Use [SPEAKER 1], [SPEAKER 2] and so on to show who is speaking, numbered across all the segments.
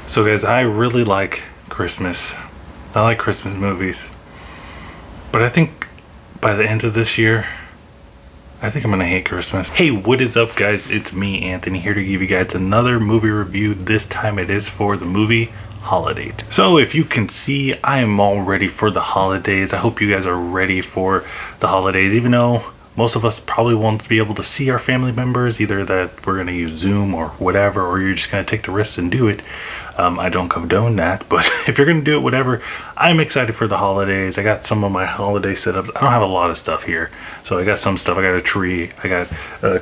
[SPEAKER 1] So guys, I really like Christmas. I like Christmas movies. But I think by the end of this year, I think I'm gonna hate Christmas. Hey, what is up guys? It's me, Anthony, here to give you guys another movie review. This time it is for the movie Holidate. So if you can see, I am all ready for the holidays. I hope you guys are ready for the holidays, even though most of us probably won't be able to see our family members, either that we're gonna use Zoom or whatever, or you're just gonna take the risk and do it. I don't condone that, but if you're gonna do it, whatever, I'm excited for the holidays. I got some of my holiday setups. I don't have a lot of stuff here, so I got some stuff. I got a tree, I got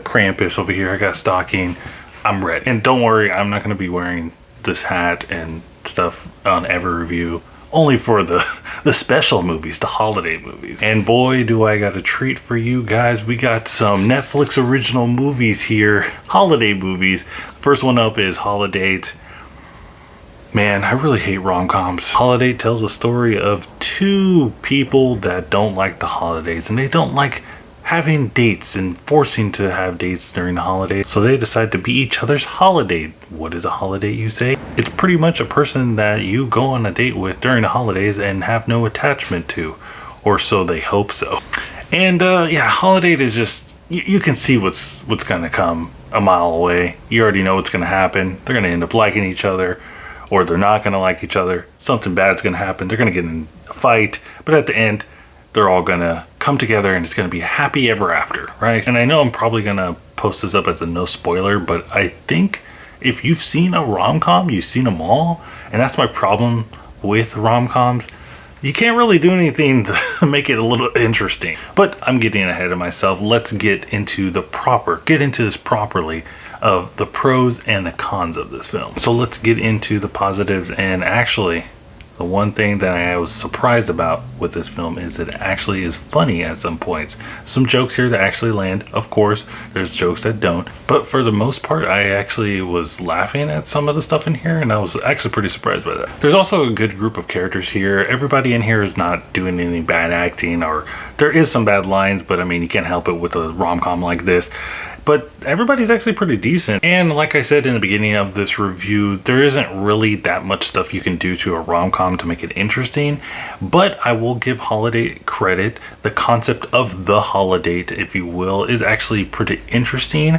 [SPEAKER 1] Krampus over here, I got stocking. I'm ready. And don't worry, I'm not gonna be wearing this hat and stuff on every review, only for the special movies, the holiday movies. And boy, do I got a treat for you guys. We got some Netflix original movies here, holiday movies. First one up is Holidate. Man, I really hate rom-coms. Holidate tells a story of two people that don't like the holidays, and they don't like having dates and forcing to have dates during the holidays. So they decide to be each other's holiday. What is a holiday, you say? It's pretty much a person that you go on a date with during the holidays and have no attachment to, or so they hope so. And yeah, Holidate is just, you can see what's gonna come a mile away. You already know what's gonna happen. They're gonna end up liking each other, or they're not gonna like each other. Something bad's gonna happen. They're gonna get in a fight, but at the end, they're all gonna come together and it's gonna be happy ever after, right? And I know I'm probably gonna post this up as a no spoiler, but I think if you've seen a rom-com, you've seen them all. And that's my problem with rom-coms. You can't really do anything to make it a little interesting. But I'm getting ahead of myself. Let's get into this properly, of the pros and the cons of this film. So let's get into the positives. And actually, the one thing that I was surprised about with this film is that it actually is funny at some points. Some jokes here that actually land. Of course, there's jokes that don't. But for the most part, I actually was laughing at some of the stuff in here, and I was actually pretty surprised by that. There's also a good group of characters here. Everybody in here is not doing any bad acting, or there is some bad lines, but I mean, you can't help it with a rom-com like this. But everybody's actually pretty decent. And like I said in the beginning of this review, there isn't really that much stuff you can do to a rom-com to make it interesting. But I will give Holidate credit. The concept of the Holidate, if you will, is actually pretty interesting.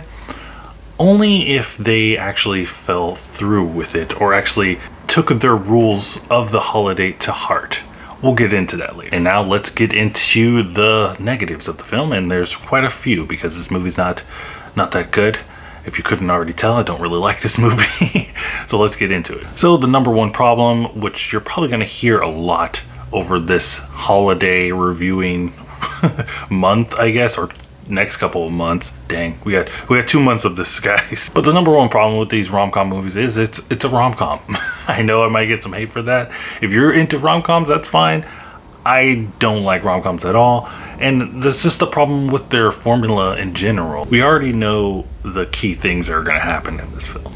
[SPEAKER 1] Only if they actually fell through with it, or actually took their rules of the Holidate to heart. We'll get into that later. And now let's get into the negatives of the film, and there's quite a few because this movie's not that good. If you couldn't already tell, I don't really like this movie. So let's get into it. So the number one problem, which you're probably gonna hear a lot over this holiday reviewing month, I guess, or next couple of months. Dang, we got 2 months of this, guys. But the number one problem with these rom-com movies is it's a rom-com. I know I might get some hate for that. If you're into rom-coms, that's fine. I don't like rom-coms at all, and that's just the problem with their formula in general. We already know the key things that are gonna happen in this film.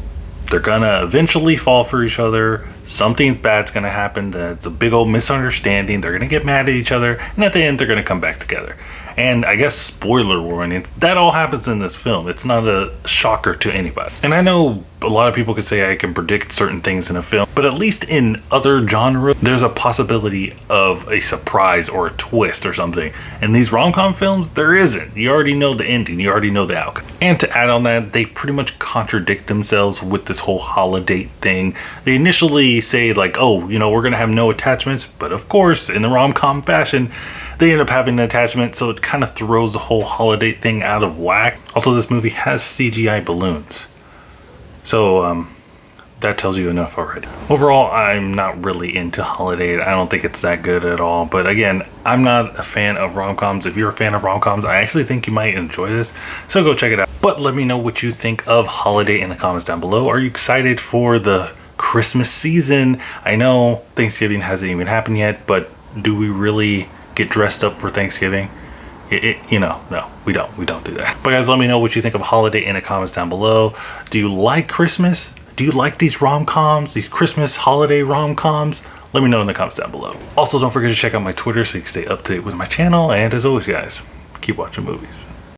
[SPEAKER 1] They're gonna eventually fall for each other. Something bad's gonna happen. That's a big old misunderstanding. They're gonna get mad at each other, and at the end, they're gonna come back together. And I guess spoiler warning, that all happens in this film. It's not a shocker to anybody. And I know a lot of people could say I can predict certain things in a film, but at least in other genres, there's a possibility of a surprise or a twist or something. In these rom-com films, there isn't. You already know the ending. You already know the outcome. And to add on that, they pretty much contradict themselves with this whole Holidate thing. They initially say like, oh, you know, we're gonna have no attachments, but of course, in the rom-com fashion, they end up having an attachment, so it kind of throws the whole Holidate thing out of whack. Also, this movie has CGI balloons. So, that tells you enough already. Overall, I'm not really into Holidate. I don't think it's that good at all. But again, I'm not a fan of rom-coms. If you're a fan of rom-coms, I actually think you might enjoy this. So go check it out. But let me know what you think of Holidate in the comments down below. Are you excited for the Christmas season? I know Thanksgiving hasn't even happened yet, but do we really get dressed up for Thanksgiving? You know, no, we don't do that. But guys, let me know what you think of Holidate in the comments down below. Do you like Christmas? Do you like these rom-coms, these Christmas holiday rom-coms? Let me know in the comments down below. Also, don't forget to check out my Twitter so you can stay up to date with my channel. And as always, guys, keep watching movies.